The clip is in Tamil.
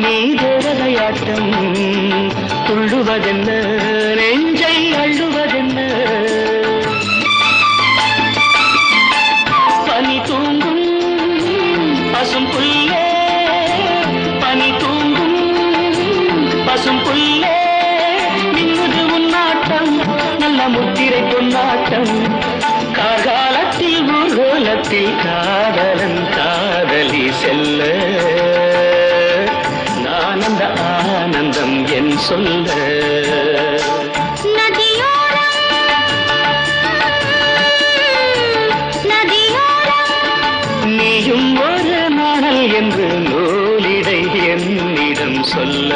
நீ தேவதையாட்டம் துள்ளுவதென்ன நெஞ்சை அள்ளுவதென்ன பனி தூங்கும் பசும் புல்லே பனி தூங்கும் பசும் புல்லே மின்னுது உன்னாட்டம் நல்ல முத்திரை பொன்னாட்டம் காகாலத்தில் ஊர்வலத்தில் காதலன் காதலி செல்ல ஆனந்த ஆனந்தம் என் சொல்ல நீயும் ஒரு நாணல் என்று நூலிடை என்னிடம் சொல்ல